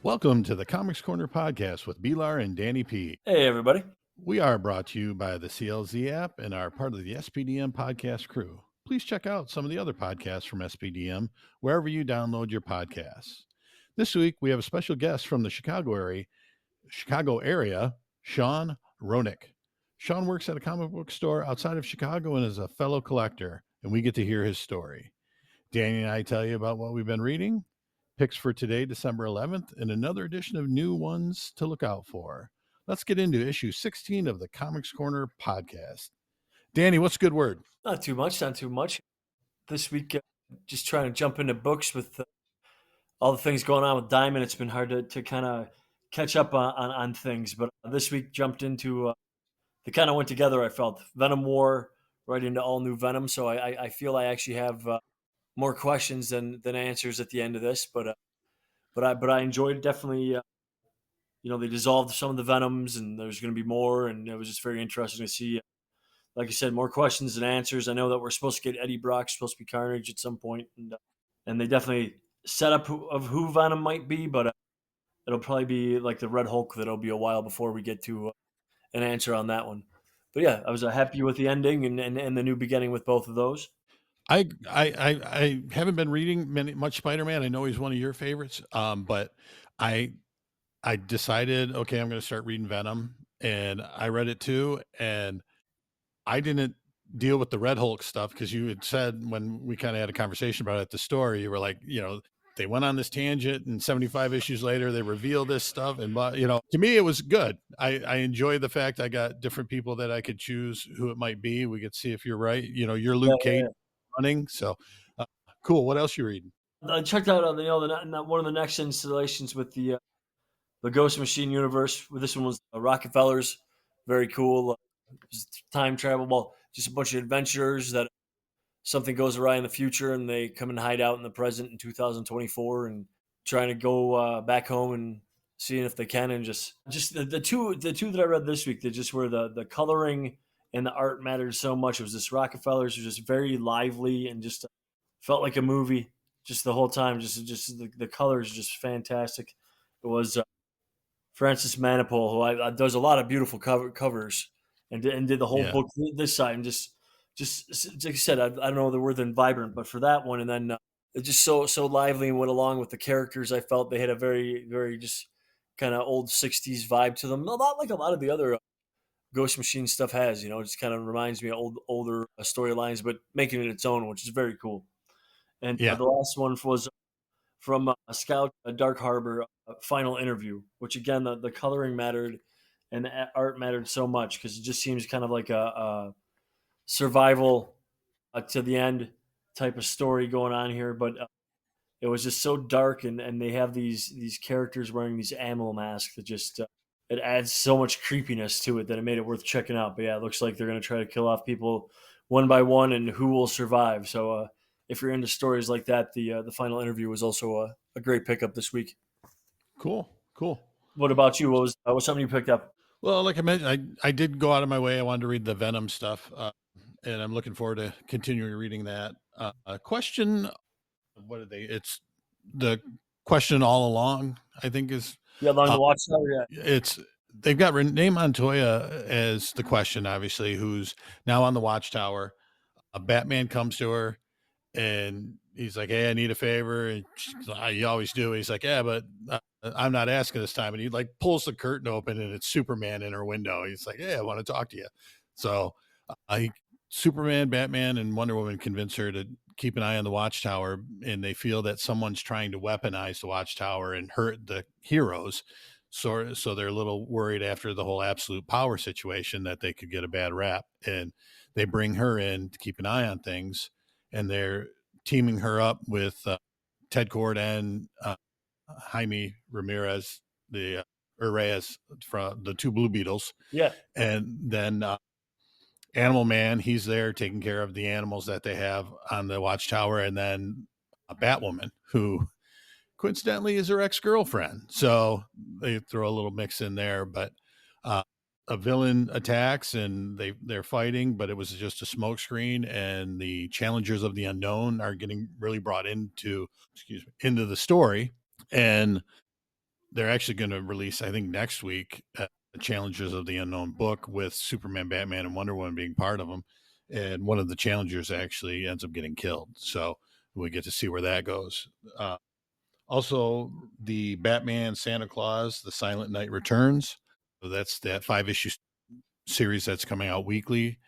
Welcome to the Comics Corner podcast with B-Lar and Danny P. Hey, everybody. We are brought to you by the CLZ app and are part of the SPDM podcast crew. Please check out some of the other podcasts from SPDM wherever you download your podcasts. This week, we have a special guest from the Chicago area, Sean Hronek. Sean works at a comic book store outside of Chicago and is a fellow collector, and we get to hear his story. Danny and I tell you about what we've been reading, picks for today, December 11th, and another edition of new ones to look out for. Let's get into issue 16 of the Comics Corner podcast. Danny, what's a good word? Not too much, not too much. This week, just trying to jump into books with all the things going on with Diamond. It's been hard to kind of catch up on things. But this week, jumped into, they kind of went together, I felt. Venom War right into all new Venom. So I feel I actually have more questions than answers at the end of this. But I enjoyed it. Definitely, they dissolved some of the Venoms and there's going to be more. And it was just very interesting to see. Like I said, more questions than answers. I know that we're supposed to get Eddie Brock, supposed to be Carnage at some point, and they definitely set up of who Venom might be, but it'll probably be like the Red Hulk. That'll be a while before we get to an answer on that one. But yeah, I was happy with the ending and the new beginning with both of those. I haven't been reading much Spider-Man. I know he's one of your favorites, but I decided, okay, I'm going to start reading Venom, and I read it too, and I didn't deal with the Red Hulk stuff because you had said when we kind of had a conversation about it at the store, you were like, they went on this tangent and 75 issues later, they reveal this stuff. And, to me, it was good. I enjoy the fact I got different people that I could choose who it might be. We could see if you're right. You're Luke Cage running. So cool. What else you reading? I checked out one of the next installations with the Ghost Machine universe. This one was Rockefellers. Very cool. Time travel. Well, just a bunch of adventurers that something goes awry in the future and they come and hide out in the present in 2024 and trying to go back home and seeing if they can. And just the two that I read this week, they just were the coloring and the art mattered so much. It was this Rockefellers was just very lively and just felt like a movie just the whole time. Just the colors just fantastic. It was Francis Manipul, who does a lot of beautiful covers and did the whole book this side, and just like I said, I don't know the word than vibrant, but for that one, and then it just so lively and went along with the characters. I felt they had a very very just kind of old '60s vibe to them, not like a lot of the other Ghost Machine stuff has. It just kind of reminds me of older storylines, but making it its own, which is very cool. And the last one was from Scout Dark Harbor final interview, which again the coloring mattered and the art mattered so much because it just seems kind of like a survival to the end type of story going on here. But it was just so dark, and they have these characters wearing these animal masks that just it adds so much creepiness to it that it made it worth checking out. But yeah, it looks like they're going to try to kill off people one by one, and who will survive. So if you're into stories like that, the final interview was also a great pickup this week. Cool. What about you? What was something you picked up? Well, like I mentioned, I did go out of my way. I wanted to read the Venom stuff, and I'm looking forward to continuing reading that. Question, what are they? It's the question all along, I think is. Yeah, along the Watchtower, yeah. They've got Renee Montoya as the question, obviously, who's now on the Watchtower. A Batman comes to her, and he's like, "Hey, I need a favor," and you always do. He's like, "Yeah, but I'm not asking this time." And he like pulls the curtain open, and it's Superman in her window. He's like, "Hey, I want to talk to you." So Superman, Batman, and Wonder Woman convince her to keep an eye on the Watchtower, and they feel that someone's trying to weaponize the Watchtower and hurt the heroes. So they're a little worried after the whole absolute power situation that they could get a bad rap, and they bring her in to keep an eye on things, and they're teaming her up with Ted Kord and Jaime Ramirez, the Reyes from the two Blue Beetles. Yeah. And then Animal Man, he's there taking care of the animals that they have on the Watchtower. And then a Batwoman, who coincidentally is her ex-girlfriend. So they throw a little mix in there, but a villain attacks and they're fighting, but it was just a smokescreen, and the challengers of the unknown are getting really brought into the story. And they're actually going to release, I think, next week, the Challengers of the Unknown book with Superman, Batman, and Wonder Woman being part of them. And one of the challengers actually ends up getting killed. So we get to see where that goes. Uh, Also, the Batman Santa Claus, The Silent Night Returns. So that's that 5 issue series that's coming out weekly.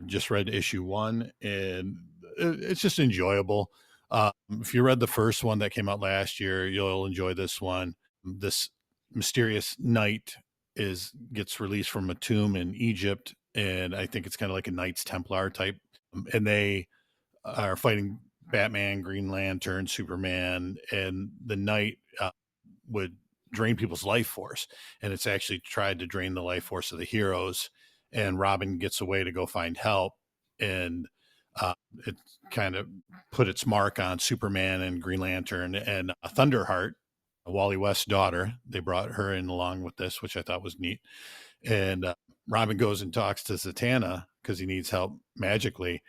Just read issue one, and it's just enjoyable. If you read the first one that came out last year, you'll enjoy this one. This mysterious knight is gets released from a tomb in Egypt, and I think it's kind of like a Knights Templar type, and they are fighting Batman, Green Lantern, Superman, and the knight would drain people's life force, and it's actually tried to drain the life force of the heroes. And Robin gets away to go find help, and it kind of put its mark on Superman and Green Lantern and Thunderheart, Wally West's daughter. They brought her in along with this, which I thought was neat. And Robin goes and talks to Zatanna because he needs help magically.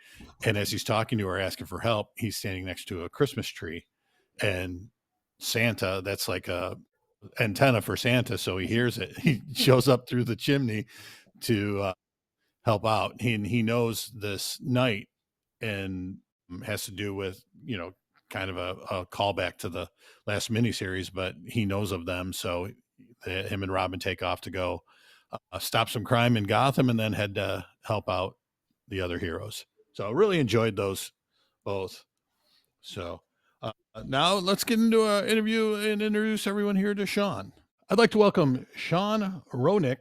And as he's talking to her, asking for help, he's standing next to a Christmas tree. And Santa, that's like a antenna for Santa, so he hears it. He shows up through the chimney to help out. He knows this night, and has to do with, kind of a callback to the last miniseries, but he knows of them. So him and Robin take off to go stop some crime in Gotham, and then head to help out the other heroes. So I really enjoyed those both. So now let's get into an interview and introduce everyone here to Sean. I'd like to welcome Sean Hronek.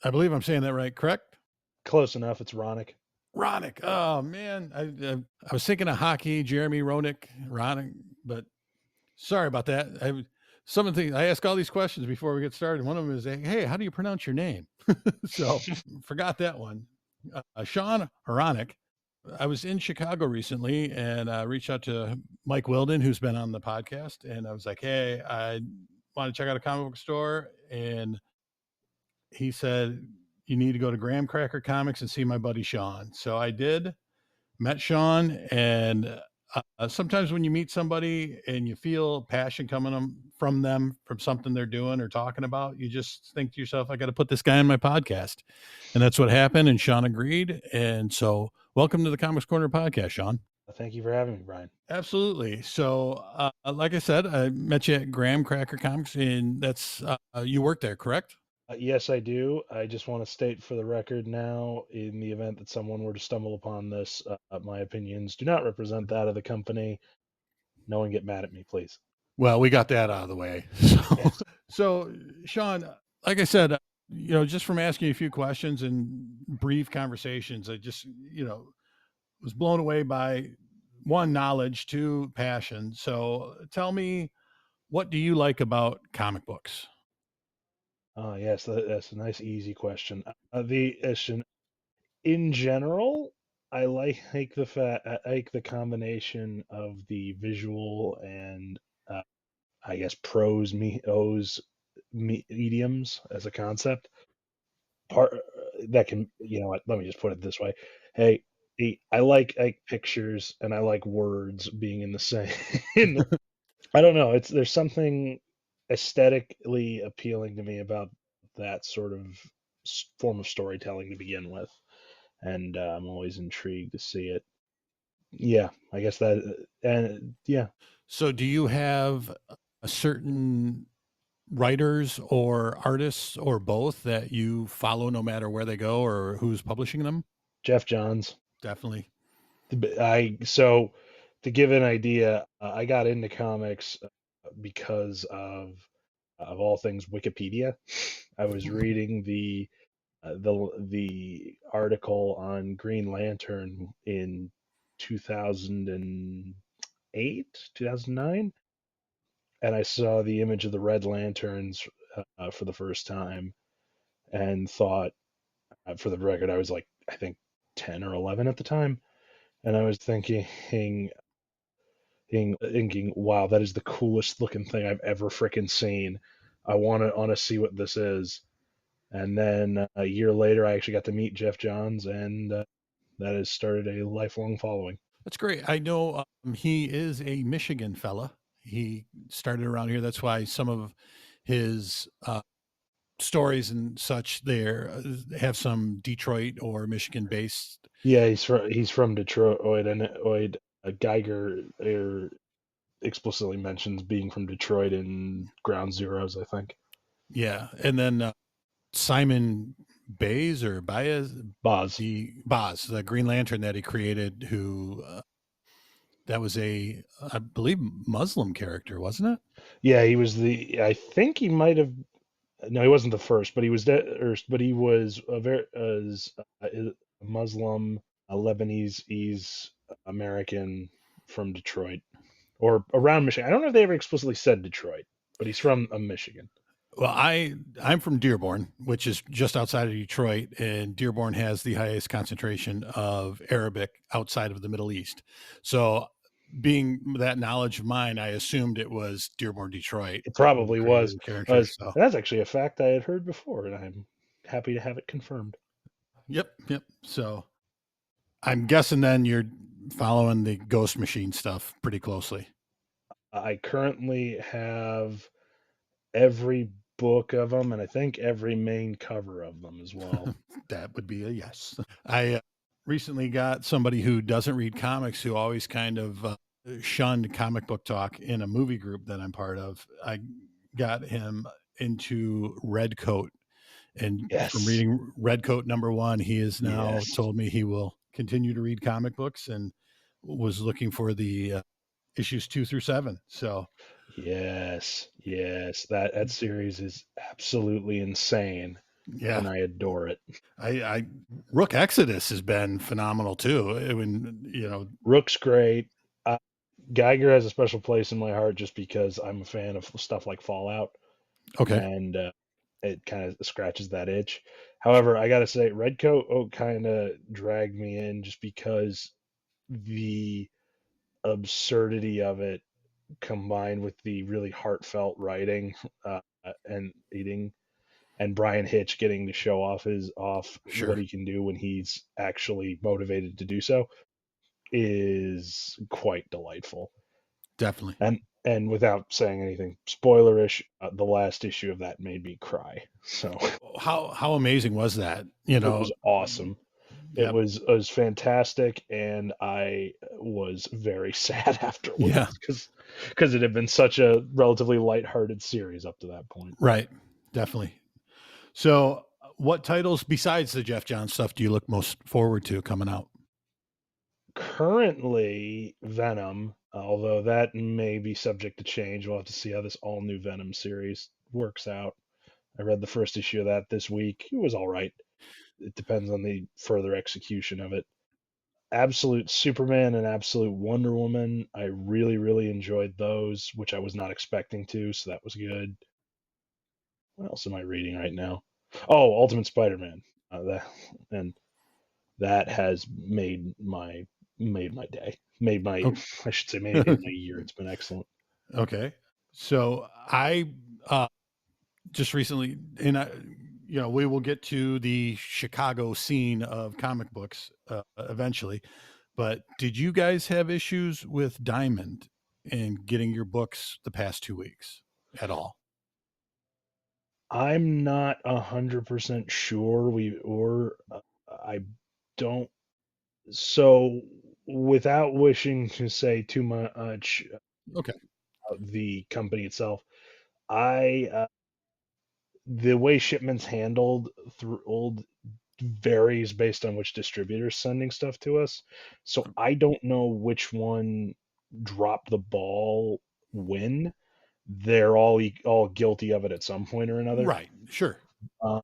I believe I'm saying that right, correct? Close enough. It's Hronek. Hronek. Oh man, I was thinking of hockey, Jeremy Hronek, but sorry about that. Some of the things I ask all these questions before we get started. One of them is, "Hey, how do you pronounce your name?" So forgot that one. Sean Hronek. I was in Chicago recently, and reached out to Mike Wilden, who's been on the podcast, and I was like, "Hey, I want to check out a comic book store," and he said, "You need to go to Graham Cracker Comics and see my buddy Sean." So I did, met Sean, and sometimes when you meet somebody and you feel passion coming from them, from something they're doing or talking about, you just think to yourself, I got to put this guy on my podcast. And that's what happened. And Sean agreed. And so welcome to the Comics Corner podcast, Sean. Thank you for having me, Brian. Absolutely. So, like I said, I met you at Graham Cracker Comics, and that's you work there, correct? Yes, I do. I just want to state for the record now, in the event that someone were to stumble upon this, my opinions do not represent that of the company. No one get mad at me, please. Well, we got that out of the way. So Sean, like I said, just from asking you a few questions and brief conversations, I just, was blown away by one, knowledge, two, passion. So tell me, what do you like about comic books? Yes, that's a nice, easy question. In general, I like I like the combination of the visual and I guess mediums as a concept. Part that can, you know what, let me just put it this way. Hey, I like pictures and I like words being in the same. I don't know. There's something aesthetically appealing to me about that sort of form of storytelling to begin with, and I'm always intrigued to see it. Yeah, I guess that, and yeah, So do you have a certain writers or artists or both that you follow no matter where they go or who's publishing them? Jeff Johns. Definitely. I so to give an idea, I got into comics because of all things Wikipedia. I was reading the article on Green Lantern in 2008, 2009, and I saw the image of the Red Lanterns for the first time, and thought, for the record, I was like, I think 10 or 11 at the time, and I was thinking, wow, that is the coolest looking thing I've ever freaking seen. I want to see what this is. And then a year later, I actually got to meet Jeff Johns, and that has started a lifelong following. That's great. I know he is a Michigan fella. He started around here. That's why some of his stories and such there have some Detroit or Michigan based. Yeah, he's from Detroit, and Geiger explicitly mentions being from Detroit in Ground Zeroes, I think. Yeah, and then Simon Baez, Boz. the Green Lantern that he created, who that was I believe, Muslim character, wasn't it? Yeah, he was I think he might have. No, he wasn't the first, but he was but he was a Muslim, a Lebanese, he's American from Detroit or around Michigan. I don't know if they ever explicitly said Detroit, but he's from Michigan. Well, I'm from Dearborn, which is just outside of Detroit, and Dearborn has the highest concentration of Arabic outside of the Middle East. So, being that knowledge of mine, I assumed it was Dearborn, Detroit, It who probably created was. the character. So, That's actually a fact I had heard before, and I'm happy to have it confirmed. yep. So, I'm guessing then you're following the Ghost Machine stuff pretty closely. I currently have every book of them, and I think every main cover of them as well. That would be a yes. I recently got somebody who doesn't read comics, who always kind of shunned comic book talk in a movie group that I'm part of. I got him into Red Coat, and from Yes, reading Red Coat #1, he has now yes, told me he will continue to read comic books, and was looking for the issues 2 through 7. So yes. That series is absolutely insane, yeah, and I adore it. I Rook Exodus has been phenomenal too. Rook's great. Uh, Geiger has a special place in my heart just because I'm a fan of stuff like Fallout, Okay, and it kind of scratches that itch. However, I gotta say, Redcoat kind of dragged me in just because the absurdity of it combined with the really heartfelt writing and eating and Brian Hitch getting to show off what sure, he can do when he's actually motivated to do so is quite delightful. definitely. And without saying anything spoilerish, the last issue of that made me cry. So How amazing was that? it was awesome. Yep. It was fantastic, and I was very sad Yeah. afterwards because it had been such a relatively lighthearted series up to that point. Right. Definitely. So, what titles besides the Jeff Johns stuff do you look most forward to coming out? Currently, Venom, although that may be subject to change. We'll have to see how this all new Venom series works out. I read the first issue of that this week. It was all right. It depends on the further execution of it. Absolute Superman and Absolute Wonder Woman. I really, really enjoyed those, which I was not expecting to, so that was good. What else am I reading right now? Oh, Ultimate Spider-Man. And that has made my day. Made my Oh, I should say made my year. It's been excellent. okay. So, I just recently, and we will get to the Chicago scene of comic books eventually. But did you guys have issues with Diamond in getting your books the past 2 weeks at all? I'm not 100% sure I don't. So without wishing to say too much Okay. about the company itself, I the way shipments handled through old varies based on which distributor's sending stuff to us. So I don't know which one dropped the ball when. They're all guilty of it at some point or another. Right. Sure. Uh,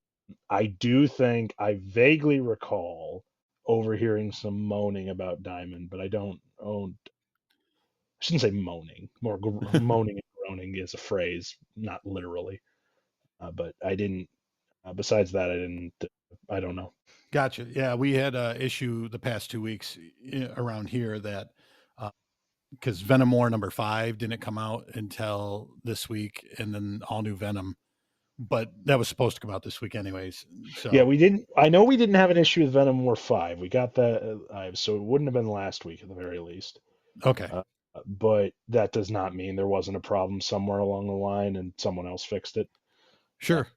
I do think I vaguely recall overhearing some moaning about Diamond, but I don't own. I shouldn't say moaning. More moaning and groaning is a phrase, not literally. But I didn't. Besides that, I didn't. I don't know. Gotcha. Yeah, we had a issue the past 2 weeks around here that because Venom War #5 didn't come out until this week, and then all new Venom, but that was supposed to come out this week anyways. Yeah, So we didn't. I know we didn't have an issue with Venom War 5. We got that, so it wouldn't have been last week at the very least. okay, but that does not mean there wasn't a problem somewhere along the line and someone else fixed it. Uh, Sure.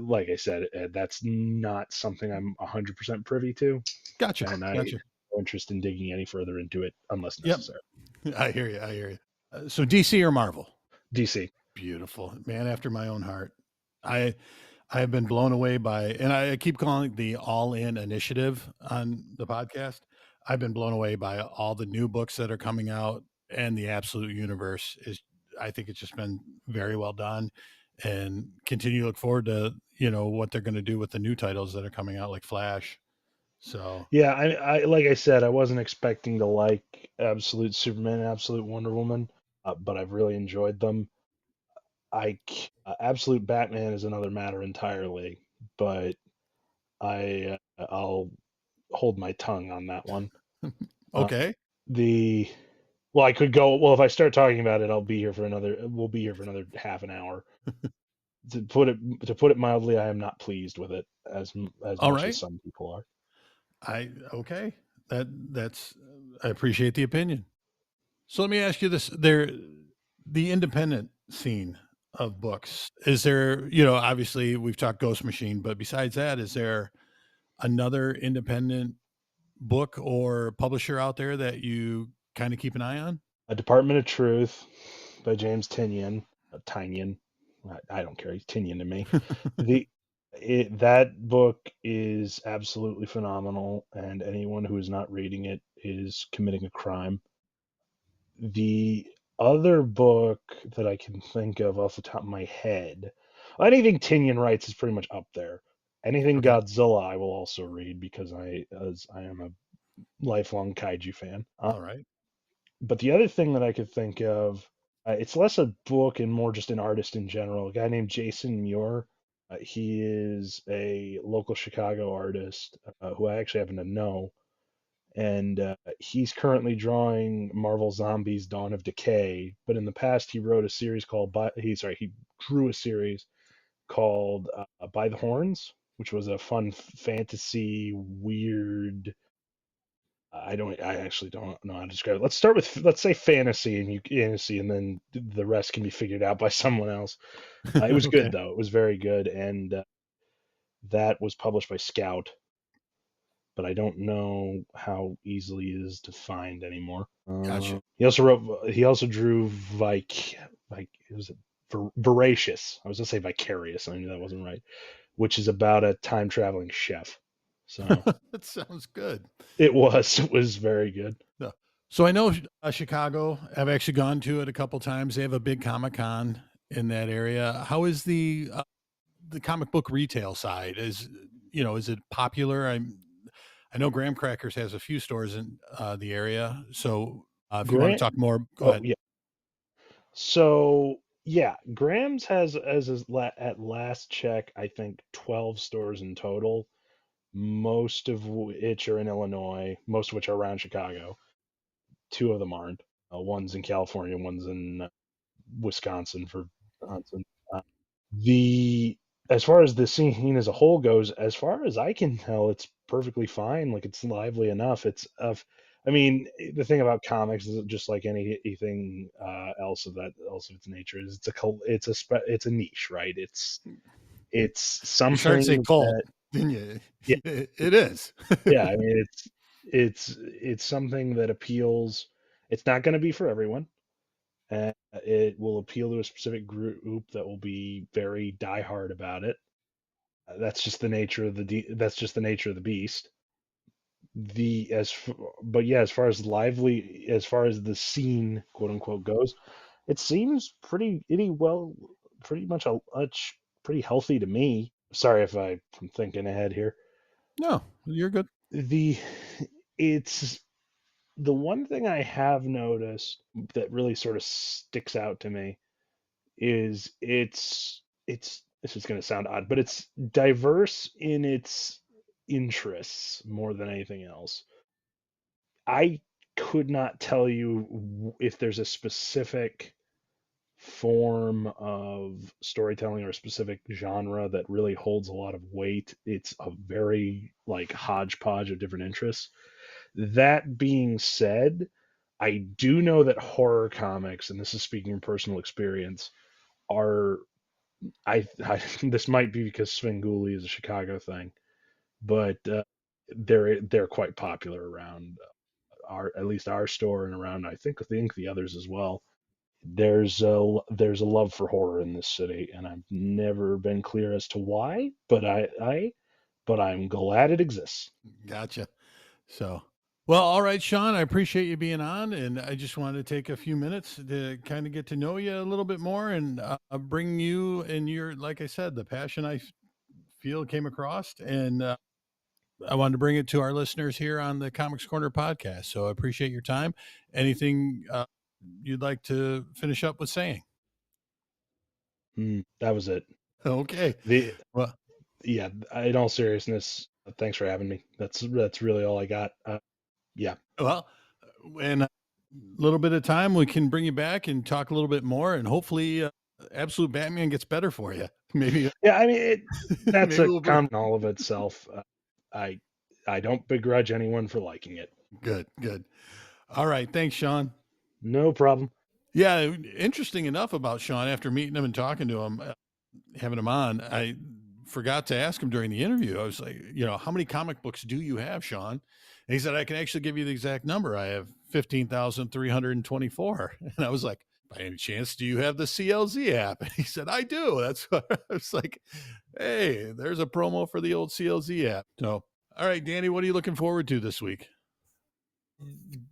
like I said, that's not something I'm 100% privy to, Gotcha. and I have Gotcha. no interest in digging any further into it unless Yep. necessary. I hear you. I hear you. So DC or Marvel? DC. Beautiful. Man after my own heart. I I have been blown away by, and I keep calling it the All In Initiative on the podcast. I've been blown away by all the new books that are coming out, and the Absolute Universe is. I think it's just been very well done, and continue to look forward to what they're going to do with the new titles that are coming out, like Flash. So Yeah, I like I said, I wasn't expecting to like Absolute Superman and Absolute Wonder Woman, but I've really enjoyed them. Absolute Batman is another matter entirely, but I'll hold my tongue on that one. Uh, okay, the well, I could go. Well, if I start talking about it, I'll be here for another. We'll be here for another half an hour. To put it mildly, I am not pleased with it as all much as right. some people are. I okay. That's I appreciate the opinion. So let me ask you this: the independent scene of books. Is there, obviously we've talked Ghost Machine, but besides that, is there another independent book or publisher out there that you kind of keep an eye on? A Department of Truth by James Tinian. Tinian. I don't care. He's Tinian to me. The that book is absolutely phenomenal, and anyone who is not reading it is committing a crime. The other book that I can think of off the top of my head, anything Tinian writes is pretty much up there. Anything Okay. Godzilla I will also read because I am a lifelong kaiju fan. All right. But the other thing that I could think of, it's less a book and more just an artist in general. A guy named Jason Muir. He is a local Chicago artist who I actually happen to know, and he's currently drawing Marvel Zombies: Dawn of Decay. But in the past, he wrote a series called he drew a series called By the Horns, which was a fun fantasy weird. I actually don't know how to describe it. Let's start with let's say fantasy and fantasy, and then the rest can be figured out by someone else. It was good Okay. though. It was very good, and that was published by Scout, but I don't know how easily it is to find anymore. Gotcha. He also drew it was Voracious. I was gonna say Vicarious. I knew that wasn't right, which is about a time traveling chef. So That sounds good. it was very good. Yeah. So I know Chicago. I've actually gone to it a couple times. They have a big Comic Con in that area. How is the comic book retail side? Is it popular? I know Graham Crackers has a few stores in the area. So if you want to Grant. talk more, go Oh ahead. yeah. So yeah, Graham's has at last check, I think 12 stores in total, most of which are in Illinois, most of which are around Chicago. Two of them aren't. One's in California, one's in Wisconsin for Wisconsin. Uh, the as far as the scene as a whole goes, as far as I can tell, it's perfectly fine. Like it's lively enough. I mean, the thing about comics is just like anything else of its nature is it's a niche, right? It's You started to say something cult, that didn't you? yeah It is. yeah. I mean, it's something that appeals. It's not going to be for everyone. It will appeal to a specific group that will be very diehard about it. That's just the nature of that's just the nature of the beast. The as f- But yeah, as far as the scene, quote unquote, goes, it seems pretty much pretty healthy to me. Sorry if I'm thinking ahead here. No, you're good. The it's the one thing I have noticed that really sort of sticks out to me is it's this is going to sound odd, but it's diverse in its interests more than anything else. I could not tell you if there's a specific form of storytelling or a specific genre that really holds a lot of weight. It's a very like hodgepodge of different interests. That being said, I do know that horror comics, and this is speaking from personal experience, are I this might be because Svengoolie is a Chicago thing, but they're quite popular around our at least our store and around I think the others as well. There's a love for horror in this city, and I've never been clear as to why, but I'm glad it exists. Gotcha. So, well, all right, Sean, I appreciate you being on. And I just wanted to take a few minutes to kind of get to know you a little bit more and bring you and your, like I said, the passion feel came across. And I wanted to bring it to our listeners here on the Comics Corner podcast. So I appreciate your time. Anything you'd like to finish up with saying? That was it. Okay. The Well, Yeah, in all seriousness, thanks for having me. That's really all I got. Yeah. well, in a little bit of time, we can bring you back and talk a little bit more, and hopefully, Absolute Batman gets better for you. Maybe, Yeah, I mean, that's maybe a we'll bring. comment in all of itself. I I don't begrudge anyone for liking it. Good, good. All right, thanks, Sean. No problem. Yeah, interesting enough about Sean. After meeting him and talking to him, having him on, I forgot to ask him during the interview. I was like, how many comic books do you have, Sean? And he said, I can actually give you the exact number. I have 15,324. And I was like, by any chance, do you have the CLZ app? And he said, I do. That's what I was like, hey, there's a promo for the old CLZ app. So, all right, Danny, what are you looking forward to this week?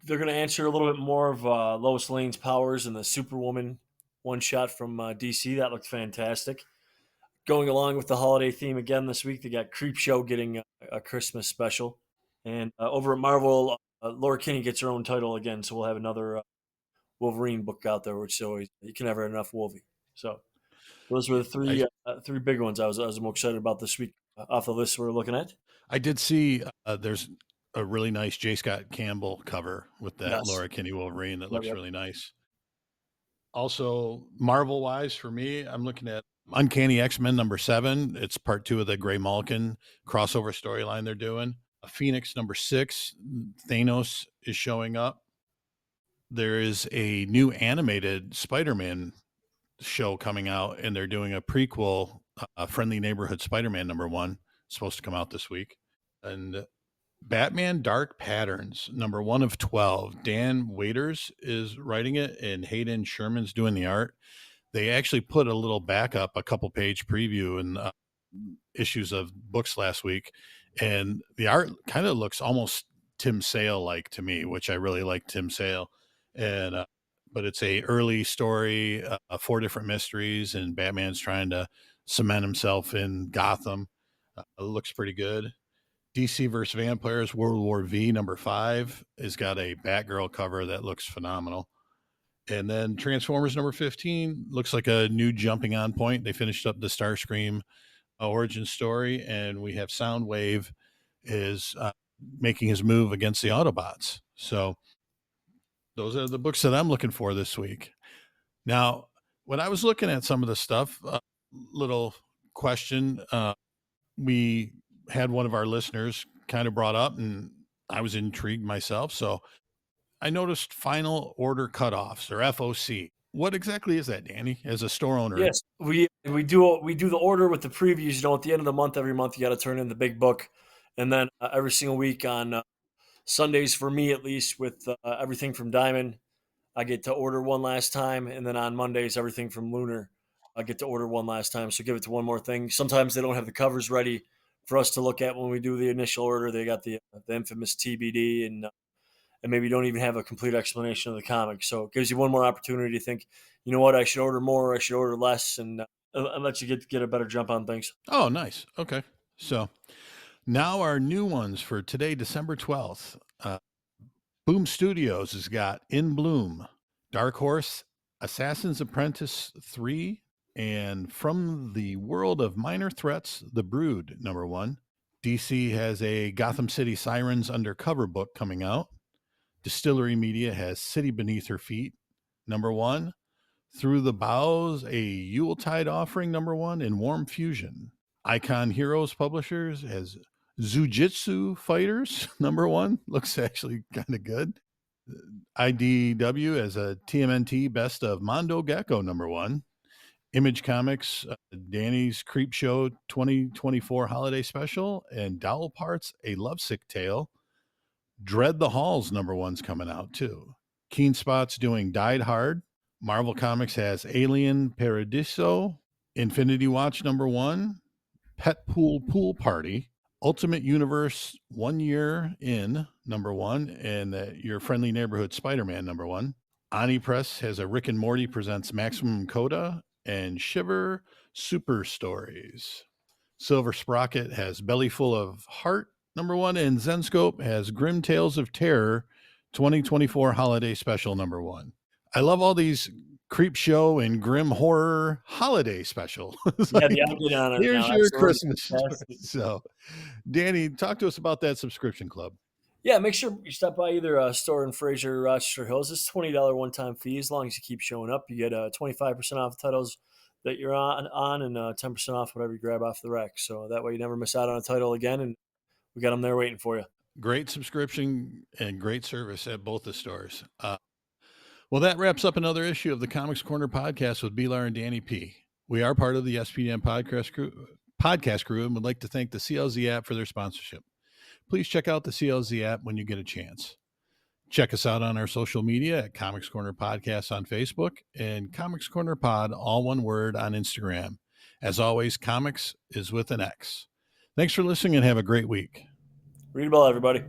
They're going to answer a little bit more of Lois Lane's powers and the Superwoman one shot from DC. That looked fantastic. Going along with the holiday theme again this week, they got Creepshow getting a Christmas special. And over at Marvel, Laura Kinney gets her own title again, so we'll have another Wolverine book out there, which is always you can never have enough Wolvie. So those were the three big ones I was more excited about this week off the list we're looking at. I did see there's a really nice J. Scott Campbell cover with that Yes. Laura Kinney Wolverine that looks Yep. really nice. Also, Marvel wise for me, I'm looking at Uncanny X-Men #7. It's part 2 of the Gray Malkin crossover storyline they're doing. Phoenix #6, Thanos is showing up. There is a new animated Spider-Man show coming out, and they're doing a prequel, Friendly Neighborhood Spider-Man #1, supposed to come out this week. And Batman Dark Patterns, #1 of 12. Dan Waiters is writing it, and Hayden Sherman's doing the art. They actually put a little backup, a couple page preview in issues of books last week, and the art kind of looks almost Tim Sale like to me, which I really like Tim Sale. And but it's a early story, 4 different mysteries, and Batman's trying to cement himself in Gotham. It looks pretty good. DC versus Vampires World War V #5 has got a Batgirl cover that looks phenomenal. And then Transformers #15 looks like a new jumping on point. They finished up the Starscream origin story, and we have Soundwave is making his move against the Autobots. So those are the books that I'm looking for this week. Now, when I was looking at some of the stuff, little question, we had one of our listeners kind of brought up, and I was intrigued myself. So I noticed final order cutoffs, or FOC. What exactly is that, Danny, as a store owner? Yes, we do the order with the previews. At the end of the month, every month you got to turn in the big book, and then every single week on Sundays, for me at least, with everything from Diamond, I get to order one last time, and then on Mondays, everything from Lunar, I get to order one last time. So give it to one more thing. Sometimes they don't have the covers ready for us to look at when we do the initial order. They got the infamous TBD, and maybe don't even have a complete explanation of the comic. So it gives you one more opportunity to think, you know what, I should order more, I should order less, and let you get a better jump on things. Oh, nice. Okay. So now our new ones for today, December 12th. Boom Studios has got In Bloom, Dark Horse, Assassin's Apprentice 3, and From the World of Minor Threats, The Brood #1. DC has a Gotham City Sirens Undercover book coming out. Distillery Media has City Beneath Her Feet #1. Through the Boughs, a Yuletide Offering #1, and Warm Fusion. Icon Heroes Publishers has Zujitsu Fighters #1. Looks actually kind of good. IDW as a TMNT Best of Mondo Gecko #1. Image Comics, Danny's Creep Show 2024 Holiday Special, and Dowel Parts, A Lovesick Tale. Dread the Halls #1's coming out too. Keen Spot's doing Died Hard. Marvel Comics has Alien Paradiso. Infinity Watch #1. Pet Pool Party. Ultimate Universe 1 Year In #1, and Your Friendly Neighborhood Spider-Man #1. Ani Press has a Rick and Morty Presents Maximum Coda and Shiver Super Stories. Silver Sprocket has Belly Full of Heart #1, and Zenscope has Grim Tales of Terror 2024 Holiday Special #1. I love all these Creep Show and Grim Horror Holiday Special. Yeah, I'll get on it Here's now. your Absolutely. Christmas. Fantastic. So, Danny, talk to us about that subscription club. Yeah, make sure you stop by either a store in Fraser or Rochester Hills. It's $20 one-time fee. As long as you keep showing up, you get 25% off titles that you're on and 10% off whatever you grab off the rack. So that way you never miss out on a title again, and we got them there waiting for you. Great subscription and great service at both the stores. Well, that wraps up another issue of the Comics Corner podcast with B-Lar and Danny P. We are part of the SPDM podcast crew and would like to thank the CLZ app for their sponsorship. Please check out the CLZ app when you get a chance. Check us out on our social media at Comics Corner Podcast on Facebook and Comics Corner Pod, all one word, on Instagram. As always, comics is with an X. Thanks for listening and have a great week. Read the ball, everybody.